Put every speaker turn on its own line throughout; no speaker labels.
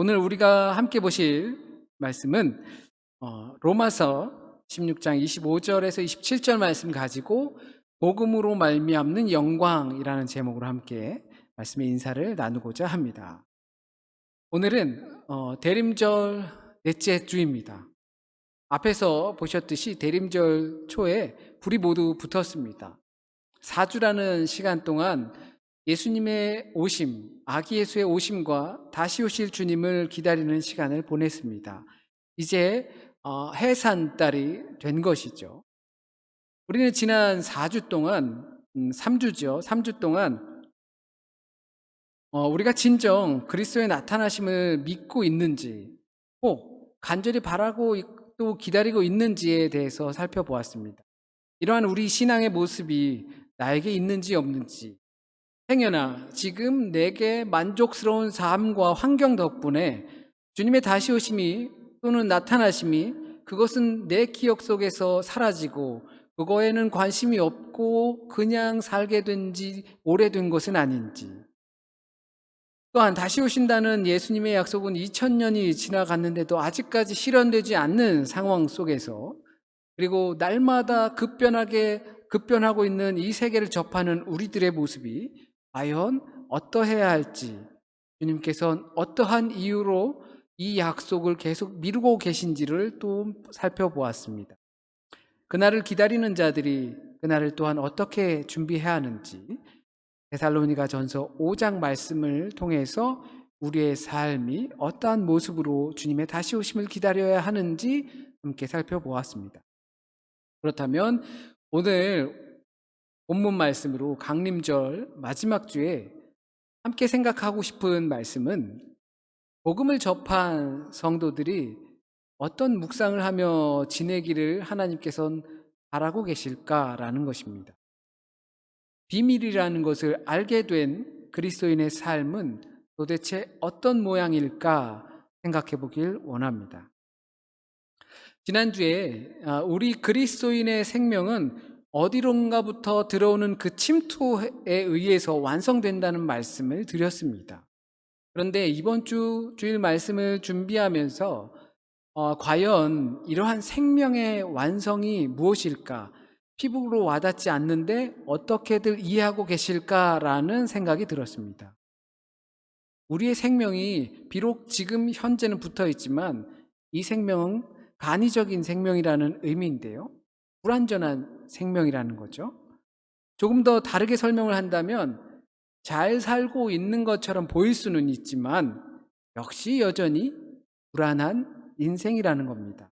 오늘 우리가 함께 보실 말씀은 로마서 16장 25절에서 27절 말씀 가지고 복음으로 말미암는 영광이라는 제목으로 함께 말씀의 인사를 나누고자 합니다. 오늘은 대림절 넷째 주입니다. 앞에서 보셨듯이 대림절 초에 불이 모두 붙었습니다. 4주라는 시간 동안 예수님의 오심, 아기 예수의 오심과 다시 오실 주님을 기다리는 시간을 보냈습니다. 이제 해산달이 된 것이죠. 우리는 지난 4주 동안 3주죠. 3주 동안 우리가 진정 그리스도의 나타나심을 믿고 있는지, 혹 간절히 바라고 또 기다리고 있는지에 대해서 살펴보았습니다. 이러한 우리 신앙의 모습이 나에게 있는지 없는지, 행여나 지금 내게 만족스러운 삶과 환경 덕분에 주님의 다시 오심이 또는 나타나심이 그것은 내 기억 속에서 사라지고 그거에는 관심이 없고 그냥 살게 된 지 오래된 것은 아닌지, 또한 다시 오신다는 예수님의 약속은 2000년이 지나갔는데도 아직까지 실현되지 않는 상황 속에서, 그리고 날마다 급변하고 있는 이 세계를 접하는 우리들의 모습이 과연 어떠해야 할지, 주님께서는 어떠한 이유로 이 약속을 계속 미루고 계신지를 또 살펴보았습니다. 그날을 기다리는 자들이 그날을 또한 어떻게 준비해야 하는지, 데살로니가 전서 5장 말씀을 통해서 우리의 삶이 어떠한 모습으로 주님의 다시 오심을 기다려야 하는지 함께 살펴보았습니다. 그렇다면 오늘 본문 말씀으로 강림절 마지막 주에 함께 생각하고 싶은 말씀은, 복음을 접한 성도들이 어떤 묵상을 하며 지내기를 하나님께서는 바라고 계실까라는 것입니다. 비밀이라는 것을 알게 된 그리스도인의 삶은 도대체 어떤 모양일까 생각해 보길 원합니다. 지난주에 우리 그리스도인의 생명은 어디론가부터 들어오는 그 침투에 의해서 완성된다는 말씀을 드렸습니다. 그런데 이번 주일 말씀을 준비하면서 과연 이러한 생명의 완성이 무엇일까? 피부로 와닿지 않는데 어떻게들 이해하고 계실까라는 생각이 들었습니다. 우리의 생명이 비록 지금 현재는 붙어 있지만 이 생명은 간이적인 생명이라는 의미인데요, 불완전한 생명이라는 거죠. 조금 더 다르게 설명을 한다면 잘 살고 있는 것처럼 보일 수는 있지만 역시 여전히 불안한 인생이라는 겁니다.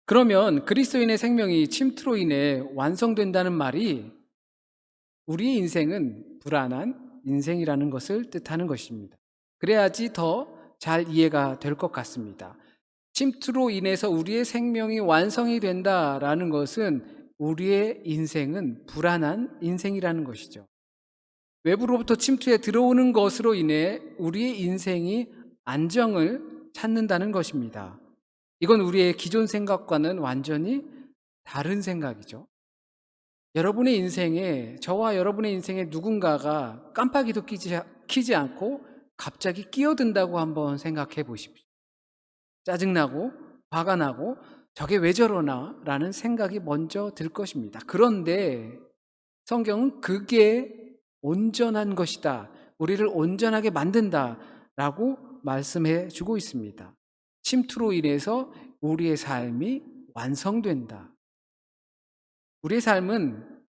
그러면 그리스도인의 생명이 침투로 인해 완성된다는 말이 우리의 인생은 불안한 인생이라는 것을 뜻하는 것입니다. 그래야지 더 잘 이해가 될 것 같습니다. 침투로 인해서 우리의 생명이 완성이 된다라는 것은 우리의 인생은 불안한 인생이라는 것이죠. 외부로부터 침투해 들어오는 것으로 인해 우리의 인생이 안정을 찾는다는 것입니다. 이건 우리의 기존 생각과는 완전히 다른 생각이죠. 여러분의 인생에, 저와 여러분의 인생에 누군가가 깜빡이도 키지 않고 갑자기 끼어든다고 한번 생각해 보십시오. 짜증나고 화가 나고 저게 왜 저러나 라는 생각이 먼저 들 것입니다. 그런데 성경은 그게 온전한 것이다, 우리를 온전하게 만든다 라고 말씀해 주고 있습니다. 침투로 인해서 우리의 삶이 완성된다. 우리의 삶은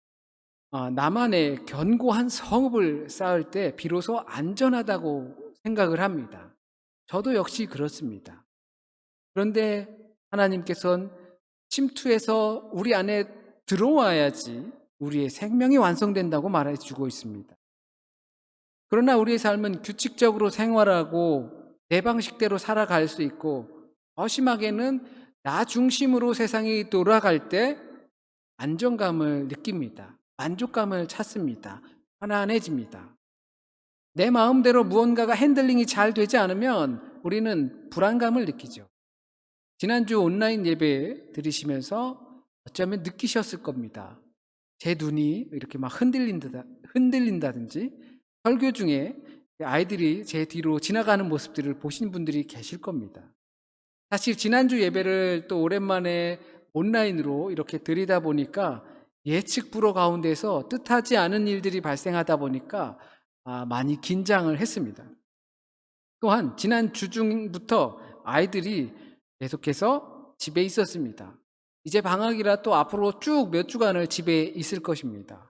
나만의 견고한 성읍을 쌓을 때 비로소 안전하다고 생각을 합니다. 저도 역시 그렇습니다. 그런데 하나님께서는 침투해서 우리 안에 들어와야지 우리의 생명이 완성된다고 말해주고 있습니다. 그러나 우리의 삶은 규칙적으로 생활하고 내 방식대로 살아갈 수 있고, 더 심하게는 나 중심으로 세상이 돌아갈 때 안정감을 느낍니다. 만족감을 찾습니다. 편안해집니다. 내 마음대로 무언가가 핸들링이 잘 되지 않으면 우리는 불안감을 느끼죠. 지난주 온라인 예배 들으시면서 어쩌면 느끼셨을 겁니다. 제 눈이 이렇게 막 흔들린다든지 설교 중에 아이들이 제 뒤로 지나가는 모습들을 보신 분들이 계실 겁니다. 사실 지난주 예배를 또 오랜만에 온라인으로 이렇게 드리다 보니까 예측 불허 가운데서 뜻하지 않은 일들이 발생하다 보니까 많이 긴장을 했습니다. 또한 지난 주중부터 아이들이 계속해서 집에 있었습니다. 이제 방학이라 또 앞으로 쭉 몇 주간을 집에 있을 것입니다.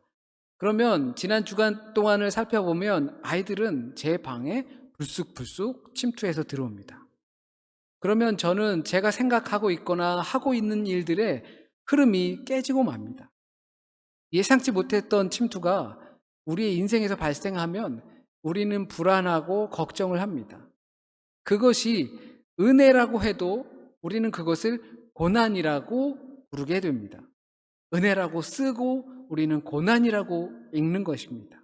그러면 지난 주간 동안을 살펴보면 아이들은 제 방에 불쑥불쑥 침투해서 들어옵니다. 그러면 저는 제가 생각하고 있거나 하고 있는 일들의 흐름이 깨지고 맙니다. 예상치 못했던 침투가 우리의 인생에서 발생하면 우리는 불안하고 걱정을 합니다. 그것이 은혜라고 해도 우리는 그것을 고난이라고 부르게 됩니다. 은혜라고 쓰고 우리는 고난이라고 읽는 것입니다.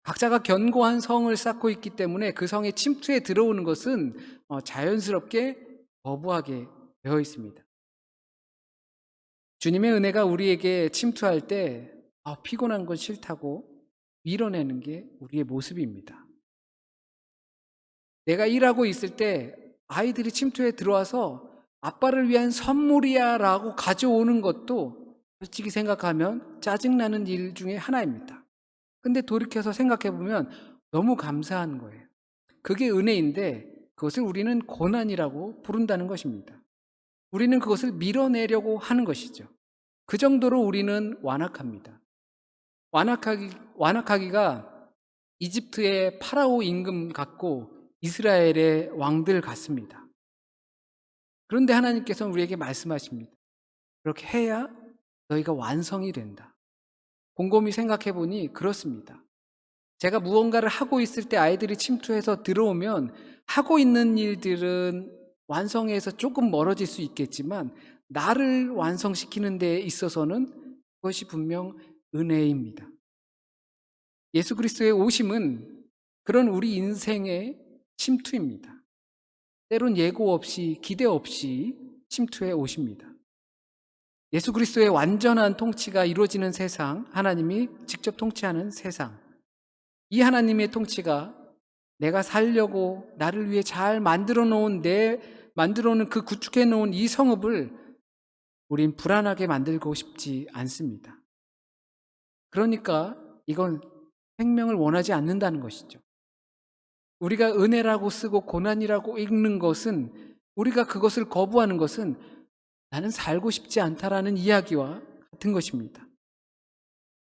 각자가 견고한 성을 쌓고 있기 때문에 그 성에 침투해 들어오는 것은 자연스럽게 거부하게 되어 있습니다. 주님의 은혜가 우리에게 침투할 때 피곤한 건 싫다고 밀어내는 게 우리의 모습입니다. 내가 일하고 있을 때 아이들이 침투해 들어와서 아빠를 위한 선물이야 라고 가져오는 것도 솔직히 생각하면 짜증나는 일 중에 하나입니다. 근데 돌이켜서 생각해보면 너무 감사한 거예요. 그게 은혜인데 그것을 우리는 고난이라고 부른다는 것입니다. 우리는 그것을 밀어내려고 하는 것이죠. 그 정도로 우리는 완악합니다. 완악하기가 이집트의 파라오 임금 같고 이스라엘의 왕들 같습니다. 그런데 하나님께서는 우리에게 말씀하십니다. 그렇게 해야 너희가 완성이 된다. 곰곰이 생각해 보니 그렇습니다. 제가 무언가를 하고 있을 때 아이들이 침투해서 들어오면 하고 있는 일들은 완성에서 조금 멀어질 수 있겠지만 나를 완성시키는 데 있어서는 그것이 분명 은혜입니다. 예수 그리스도의 오심은 그런 우리 인생의 침투입니다. 때론 예고 없이 기대 없이 침투해 오십니다. 예수 그리스도의 완전한 통치가 이루어지는 세상, 하나님이 직접 통치하는 세상, 이 하나님의 통치가 내가 살려고 나를 위해 잘 만들어 놓은 그 구축해 놓은 이 성읍을 우린 불안하게 만들고 싶지 않습니다. 그러니까 이건 생명을 원하지 않는다는 것이죠. 우리가 은혜라고 쓰고 고난이라고 읽는 것은, 우리가 그것을 거부하는 것은 나는 살고 싶지 않다라는 이야기와 같은 것입니다.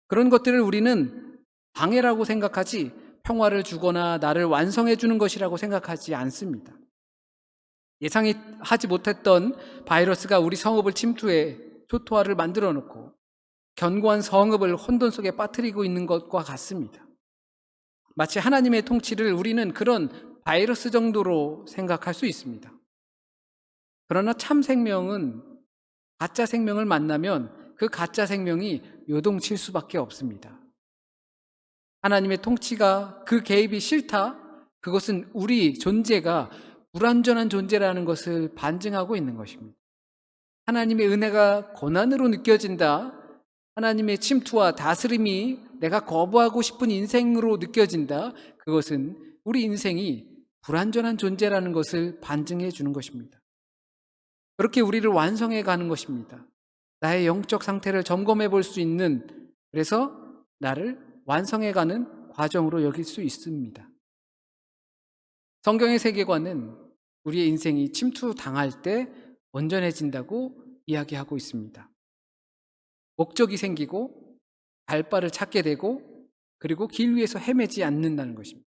그런 것들을 우리는 방해라고 생각하지 평화를 주거나 나를 완성해 주는 것이라고 생각하지 않습니다. 예상하지 못했던 바이러스가 우리 성읍을 침투해 초토화를 만들어 놓고 견고한 성읍을 혼돈 속에 빠뜨리고 있는 것과 같습니다. 마치 하나님의 통치를 우리는 그런 바이러스 정도로 생각할 수 있습니다. 그러나 참 생명은 가짜 생명을 만나면 그 가짜 생명이 요동칠 수밖에 없습니다. 하나님의 통치가 그 개입이 싫다? 그것은 우리 존재가 불완전한 존재라는 것을 반증하고 있는 것입니다. 하나님의 은혜가 고난으로 느껴진다. 하나님의 침투와 다스림이 내가 거부하고 싶은 인생으로 느껴진다. 그것은 우리 인생이 불완전한 존재라는 것을 반증해 주는 것입니다. 그렇게 우리를 완성해 가는 것입니다. 나의 영적 상태를 점검해 볼 수 있는, 그래서 나를 완성해 가는 과정으로 여길 수 있습니다. 성경의 세계관은 우리의 인생이 침투당할 때 온전해진다고 이야기하고 있습니다. 목적이 생기고 발바를 찾게 되고 그리고 길 위에서 헤매지 않는다는 것입니다.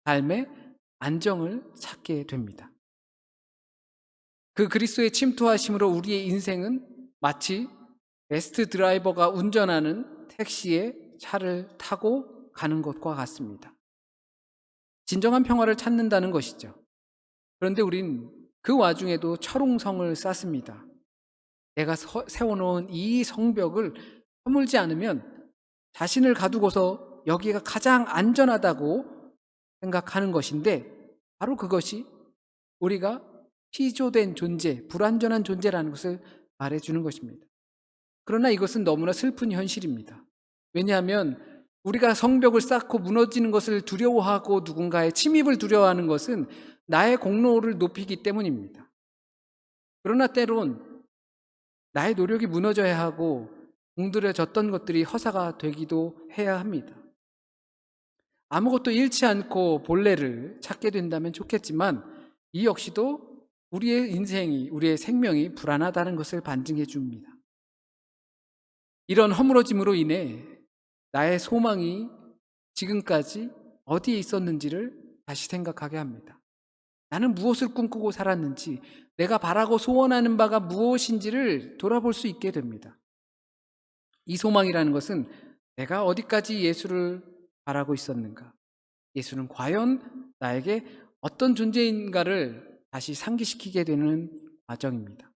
삶의 안정을 찾게 됩니다. 그 그리스도의 침투하심으로 우리의 인생은 마치 베스트 드라이버가 운전하는 택시에 차를 타고 가는 것과 같습니다. 진정한 평화를 찾는다는 것이죠. 그런데 우린 그 와중에도 철옹성을 쌓습니다. 내가 세워놓은 이 성벽을 허물지 않으면 자신을 가두고서 여기가 가장 안전하다고 생각하는 것인데, 바로 그것이 우리가 피조된 존재, 불완전한 존재라는 것을 말해주는 것입니다. 그러나 이것은 너무나 슬픈 현실입니다. 왜냐하면 우리가 성벽을 쌓고 무너지는 것을 두려워하고 누군가의 침입을 두려워하는 것은 나의 공로를 높이기 때문입니다. 그러나 때론 나의 노력이 무너져야 하고 공들여졌던 것들이 허사가 되기도 해야 합니다. 아무것도 잃지 않고 본래를 찾게 된다면 좋겠지만 이 역시도 우리의 인생이, 우리의 생명이 불안하다는 것을 반증해 줍니다. 이런 허물어짐으로 인해 나의 소망이 지금까지 어디에 있었는지를 다시 생각하게 합니다. 나는 무엇을 꿈꾸고 살았는지, 내가 바라고 소원하는 바가 무엇인지를 돌아볼 수 있게 됩니다. 이 소망이라는 것은 내가 어디까지 예수를 바라고 있었는가? 예수는 과연 나에게 어떤 존재인가를 다시 상기시키게 되는 과정입니다.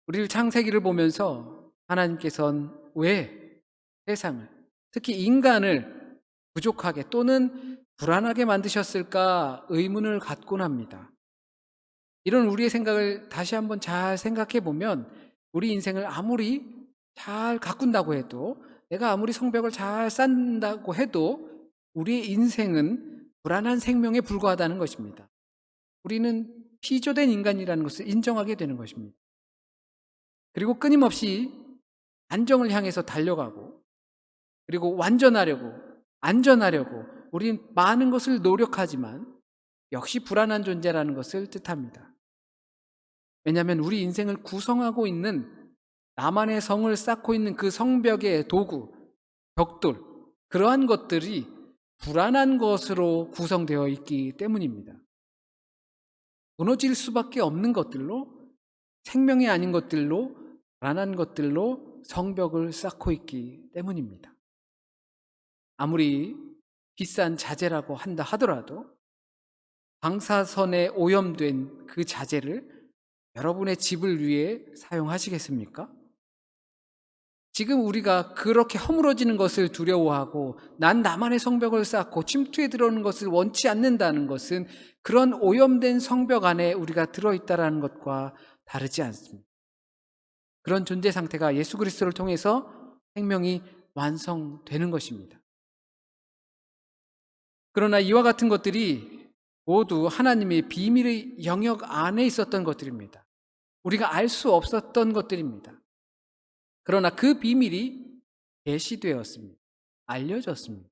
우리를 창세기를 보면서 하나님께서는 왜 세상을, 특히 인간을 부족하게 또는 불안하게 만드셨을까 의문을 갖곤 합니다. 이런 우리의 생각을 다시 한번 잘 생각해 보면 우리 인생을 아무리 잘 가꾼다고 해도, 내가 아무리 성벽을 잘 쌓는다고 해도 우리의 인생은 불안한 생명에 불과하다는 것입니다. 우리는 피조된 인간이라는 것을 인정하게 되는 것입니다. 그리고 끊임없이 안정을 향해서 달려가고, 그리고 완전하려고, 안전하려고 우리는 많은 것을 노력하지만 역시 불안한 존재라는 것을 뜻합니다. 왜냐하면 우리 인생을 구성하고 있는, 나만의 성을 쌓고 있는 그 성벽의 도구, 벽돌, 그러한 것들이 불안한 것으로 구성되어 있기 때문입니다. 무너질 수밖에 없는 것들로, 생명이 아닌 것들로, 불안한 것들로 성벽을 쌓고 있기 때문입니다. 아무리 비싼 자재라고 한다 하더라도 방사선에 오염된 그 자재를 여러분의 집을 위해 사용하시겠습니까? 지금 우리가 그렇게 허물어지는 것을 두려워하고 난 나만의 성벽을 쌓고 침투에 들어오는 것을 원치 않는다는 것은 그런 오염된 성벽 안에 우리가 들어있다는 것과 다르지 않습니다. 그런 존재 상태가 예수 그리스도를 통해서 생명이 완성되는 것입니다. 그러나 이와 같은 것들이 모두 하나님의 비밀의 영역 안에 있었던 것들입니다. 우리가 알 수 없었던 것들입니다. 그러나 그 비밀이 계시되었습니다. 알려졌습니다.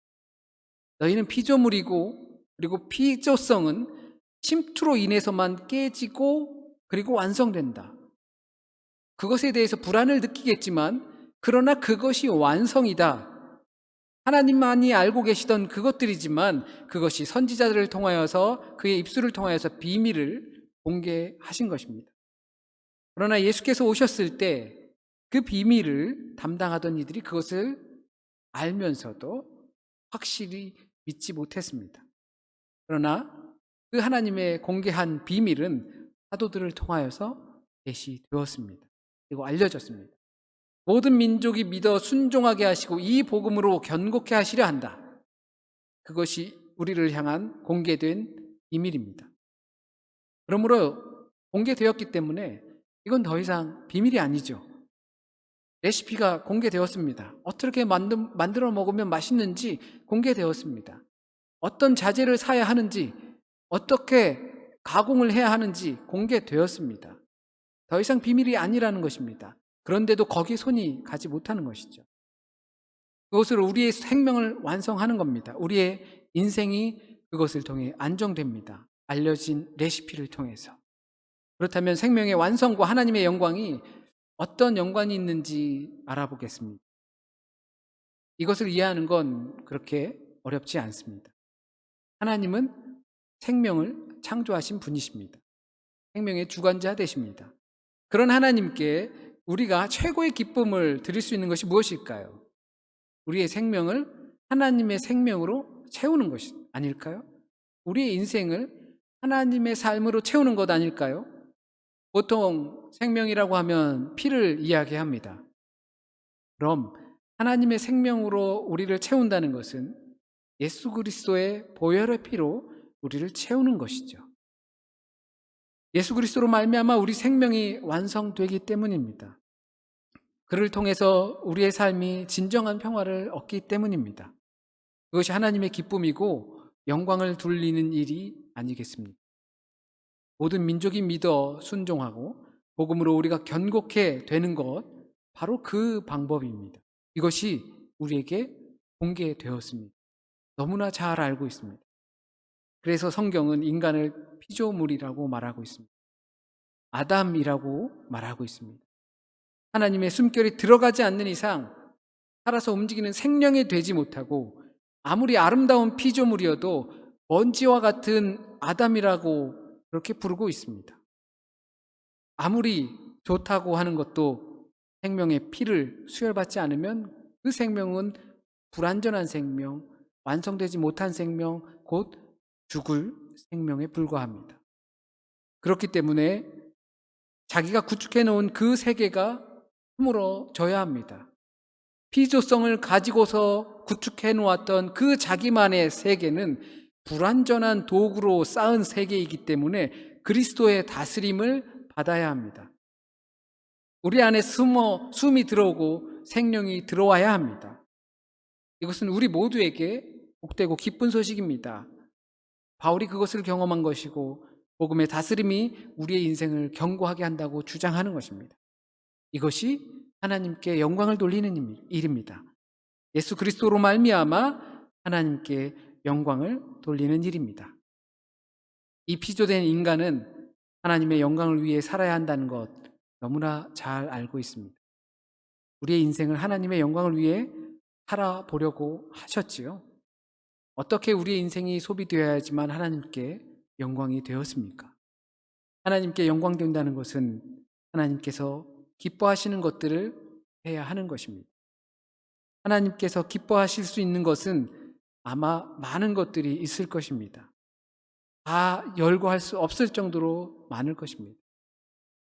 너희는 피조물이고, 그리고 피조성은 침투로 인해서만 깨지고 그리고 완성된다. 그것에 대해서 불안을 느끼겠지만 그러나 그것이 완성이다. 하나님만이 알고 계시던 그것들이지만 그것이 선지자들을 통하여서, 그의 입술을 통하여서 비밀을 공개하신 것입니다. 그러나 예수께서 오셨을 때 그 비밀을 담당하던 이들이 그것을 알면서도 확실히 믿지 못했습니다. 그러나 그 하나님의 공개한 비밀은 사도들을 통하여서 계시되었습니다. 그리고 알려졌습니다. 모든 민족이 믿어 순종하게 하시고 이 복음으로 견고케 하시려 한다. 그것이 우리를 향한 공개된 비밀입니다. 그러므로 공개되었기 때문에 이건 더 이상 비밀이 아니죠. 레시피가 공개되었습니다. 어떻게 만들어 먹으면 맛있는지 공개되었습니다. 어떤 자재를 사야 하는지, 어떻게 가공을 해야 하는지 공개되었습니다. 더 이상 비밀이 아니라는 것입니다. 그런데도 거기에 손이 가지 못하는 것이죠. 그것으로 우리의 생명을 완성하는 겁니다. 우리의 인생이 그것을 통해 안정됩니다. 알려진 레시피를 통해서. 그렇다면 생명의 완성과 하나님의 영광이 어떤 연관이 있는지 알아보겠습니다. 이것을 이해하는 건 그렇게 어렵지 않습니다. 하나님은 생명을 창조하신 분이십니다. 생명의 주관자 되십니다. 그런 하나님께 우리가 최고의 기쁨을 드릴 수 있는 것이 무엇일까요? 우리의 생명을 하나님의 생명으로 채우는 것이 아닐까요? 우리의 인생을 하나님의 삶으로 채우는 것 아닐까요? 보통 생명이라고 하면 피를 이야기합니다. 그럼 하나님의 생명으로 우리를 채운다는 것은 예수 그리스도의 보혈의 피로 우리를 채우는 것이죠. 예수 그리스도로 말미암아 우리 생명이 완성되기 때문입니다. 그를 통해서 우리의 삶이 진정한 평화를 얻기 때문입니다. 그것이 하나님의 기쁨이고 영광을 돌리는 일이 아니겠습니까? 모든 민족이 믿어 순종하고 복음으로 우리가 견고케 되는 것, 바로 그 방법입니다. 이것이 우리에게 공개되었습니다. 너무나 잘 알고 있습니다. 그래서 성경은 인간을 피조물이라고 말하고 있습니다. 아담이라고 말하고 있습니다. 하나님의 숨결이 들어가지 않는 이상 살아서 움직이는 생명이 되지 못하고, 아무리 아름다운 피조물이어도 먼지와 같은 아담이라고 그렇게 부르고 있습니다. 아무리 좋다고 하는 것도 생명의 피를 수혈받지 않으면 그 생명은 불완전한 생명, 완성되지 못한 생명, 곧 죽을 생명에 불과합니다. 그렇기 때문에 자기가 구축해 놓은 그 세계가 허물어져야 합니다. 피조성을 가지고서 구축해 놓았던 그 자기만의 세계는 불완전한 도구로 쌓은 세계이기 때문에 그리스도의 다스림을 받아야 합니다. 우리 안에 숨이 들어오고 생명이 들어와야 합니다. 이것은 우리 모두에게 복되고 기쁜 소식입니다. 바울이 그것을 경험한 것이고 복음의 다스림이 우리의 인생을 견고하게 한다고 주장하는 것입니다. 이것이 하나님께 영광을 돌리는 일입니다. 예수 그리스도로 말미암아 하나님께 영광을 돌리는 일입니다. 이 피조된 인간은 하나님의 영광을 위해 살아야 한다는 것 너무나 잘 알고 있습니다. 우리의 인생을 하나님의 영광을 위해 살아보려고 하셨지요. 어떻게 우리의 인생이 소비되어야지만 하나님께 영광이 되었습니까? 하나님께 영광 된다는 것은 하나님께서 기뻐하시는 것들을 해야 하는 것입니다. 하나님께서 기뻐하실 수 있는 것은 아마 많은 것들이 있을 것입니다. 다 열거할 수 없을 정도로 많을 것입니다.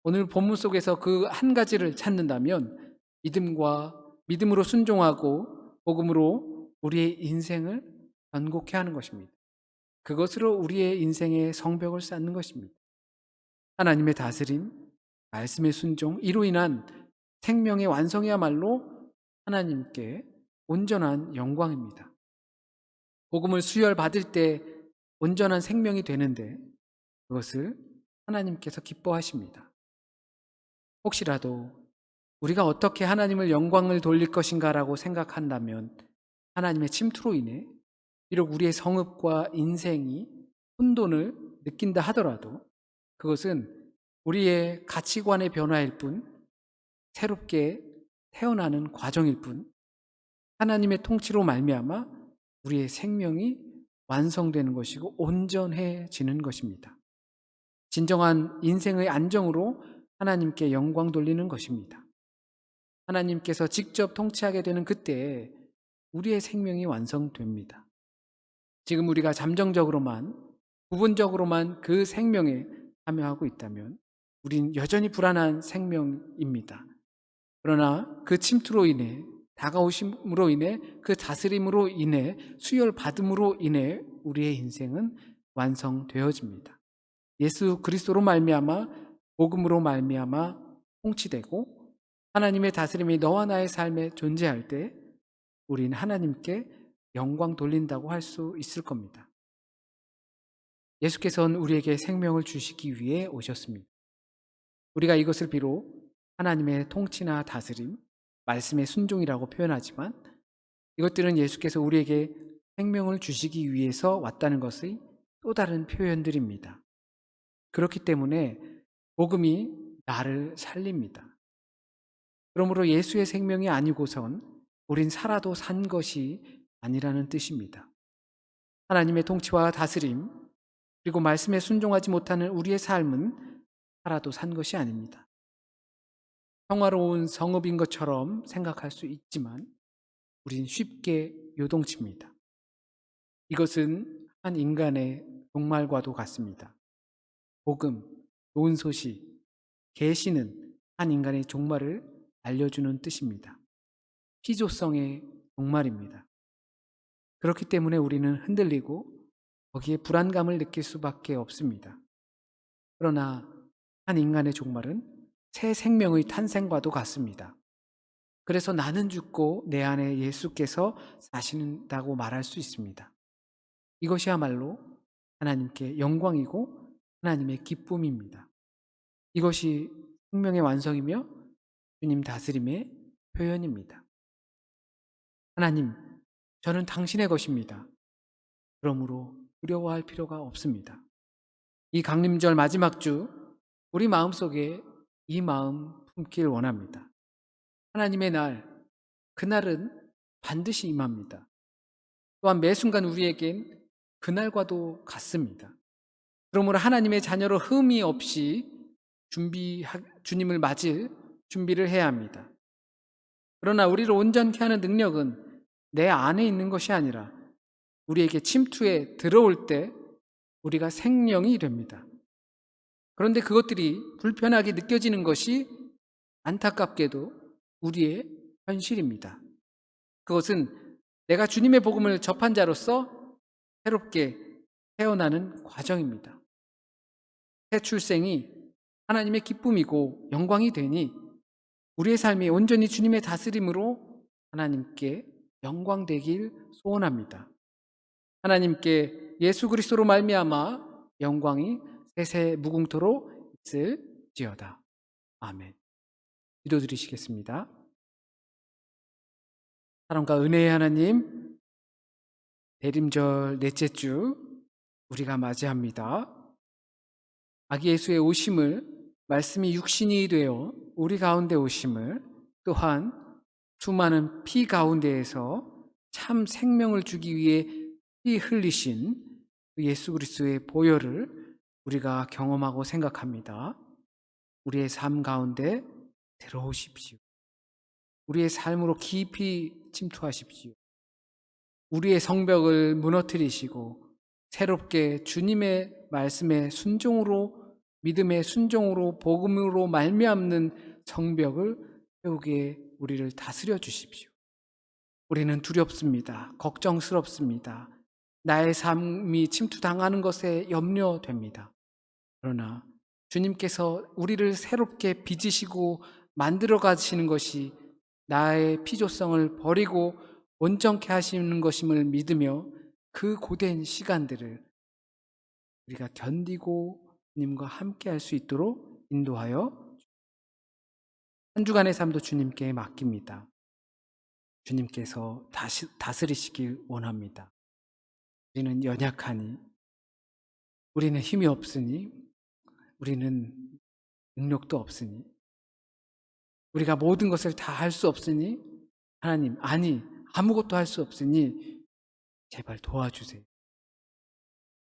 오늘 본문 속에서 그 한 가지를 찾는다면 믿음으로 순종하고 복음으로 우리의 인생을 견고케 하는 것입니다. 그것으로 우리의 인생의 성벽을 쌓는 것입니다. 하나님의 다스림, 말씀의 순종, 이로 인한 생명의 완성이야말로 하나님께 온전한 영광입니다. 복음을 수혈받을 때 온전한 생명이 되는데 그것을 하나님께서 기뻐하십니다. 혹시라도 우리가 어떻게 하나님을 영광을 돌릴 것인가라고 생각한다면 하나님의 침투로 인해 비록 우리의 성읍과 인생이 혼돈을 느낀다 하더라도 그것은 우리의 가치관의 변화일 뿐, 새롭게 태어나는 과정일 뿐, 하나님의 통치로 말미암아 우리의 생명이 완성되는 것이고 온전해지는 것입니다. 진정한 인생의 안정으로 하나님께 영광 돌리는 것입니다. 하나님께서 직접 통치하게 되는 그때에 우리의 생명이 완성됩니다. 지금 우리가 잠정적으로만, 부분적으로만 그 생명에 참여하고 있다면 우린 여전히 불안한 생명입니다. 그러나 그 침투로 인해, 다가오심으로 인해, 그 다스림으로 인해, 수혈받음으로 인해 우리의 인생은 완성되어집니다. 예수 그리스도로 말미암아, 복음으로 말미암아 통치되고 하나님의 다스림이 너와 나의 삶에 존재할 때 우린 하나님께 영광 돌린다고 할 수 있을 겁니다. 예수께서는 우리에게 생명을 주시기 위해 오셨습니다. 우리가 이것을 비록 하나님의 통치나 다스림, 말씀의 순종이라고 표현하지만 이것들은 예수께서 우리에게 생명을 주시기 위해서 왔다는 것의 또 다른 표현들입니다. 그렇기 때문에 복음이 나를 살립니다. 그러므로 예수의 생명이 아니고선 우린 살아도 산 것이 아니라는 뜻입니다. 하나님의 통치와 다스림, 그리고 말씀에 순종하지 못하는 우리의 삶은 살아도 산 것이 아닙니다. 평화로운 성읍인 것처럼 생각할 수 있지만 우린 쉽게 요동칩니다. 이것은 한 인간의 종말과도 같습니다. 복음, 좋은 소식, 계시는 한 인간의 종말을 알려주는 뜻입니다. 피조성의 종말입니다. 그렇기 때문에 우리는 흔들리고 거기에 불안감을 느낄 수밖에 없습니다. 그러나 한 인간의 종말은 새 생명의 탄생과도 같습니다. 그래서 나는 죽고 내 안에 예수께서 사신다고 말할 수 있습니다. 이것이야말로 하나님께 영광이고 하나님의 기쁨입니다. 이것이 생명의 완성이며 주님 다스림의 표현입니다. 하나님, 저는 당신의 것입니다. 그러므로 두려워할 필요가 없습니다. 이 강림절 마지막 주 우리 마음속에 이 마음 품길 원합니다. 하나님의 날, 그날은 반드시 임합니다. 또한 매 순간 우리에겐 그날과도 같습니다. 그러므로 하나님의 자녀로 흠이 없이 주님을 맞을 준비를 해야 합니다. 그러나 우리를 온전케 하는 능력은 내 안에 있는 것이 아니라 우리에게 침투해 들어올 때 우리가 생명이 됩니다. 그런데 그것들이 불편하게 느껴지는 것이 안타깝게도 우리의 현실입니다. 그것은 내가 주님의 복음을 접한 자로서 새롭게 태어나는 과정입니다. 새 출생이 하나님의 기쁨이고 영광이 되니 우리의 삶이 온전히 주님의 다스림으로 하나님께 영광되길 소원합니다. 하나님께 예수 그리스도로 말미암아 영광이 세세 무궁토록 있을지어다. 아멘. 기도드리시겠습니다. 사랑과 은혜의 하나님, 대림절 넷째 주 우리가 맞이합니다. 아기 예수의 오심을, 말씀이 육신이 되어 우리 가운데 오심을, 또한 수많은 피 가운데에서 참 생명을 주기 위해 피 흘리신 예수 그리스도의 보혈을 우리가 경험하고 생각합니다. 우리의 삶 가운데 들어오십시오. 우리의 삶으로 깊이 침투하십시오. 우리의 성벽을 무너뜨리시고 새롭게 주님의 말씀에 순종으로, 믿음의 순종으로, 복음으로 말미암는 성벽을 세우게 우리를 다스려 주십시오. 우리는 두렵습니다. 걱정스럽습니다. 나의 삶이 침투당하는 것에 염려됩니다. 그러나 주님께서 우리를 새롭게 빚으시고 만들어 가시는 것이 나의 피조성을 버리고 온전케 하시는 것임을 믿으며 그 고된 시간들을 우리가 견디고 주님과 함께 할 수 있도록 인도하여 한 주간의 삶도 주님께 맡깁니다. 주님께서 다스리시길 원합니다. 우리는 연약하니, 우리는 힘이 없으니, 우리는 능력도 없으니, 우리가 모든 것을 다 할 수 없으니, 하나님, 아니, 아무것도 할 수 없으니 제발 도와주세요.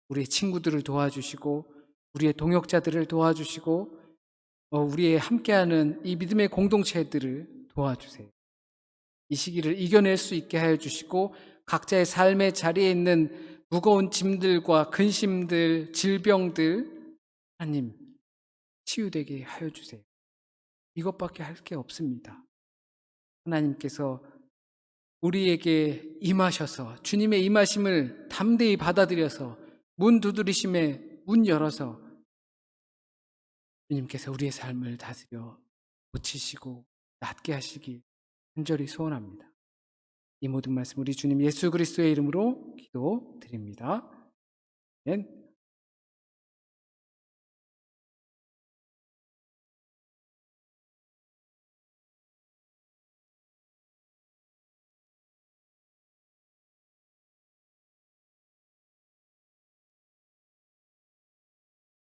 우리의 친구들을 도와주시고 우리의 동역자들을 도와주시고 우리의 함께하는 이 믿음의 공동체들을 도와주세요. 이 시기를 이겨낼 수 있게 하여 주시고 각자의 삶의 자리에 있는 무거운 짐들과 근심들, 질병들 하나님 치유되게 하여 주세요. 이것밖에 할 게 없습니다. 하나님께서 우리에게 임하셔서 주님의 임하심을 담대히 받아들여서 문 두드리심에 문 열어서 주님께서 우리의 삶을 다스려 고치시고 낫게 하시기 간절히 소원합니다. 이 모든 말씀 우리 주님 예수 그리스도의 이름으로 기도드립니다. 아멘.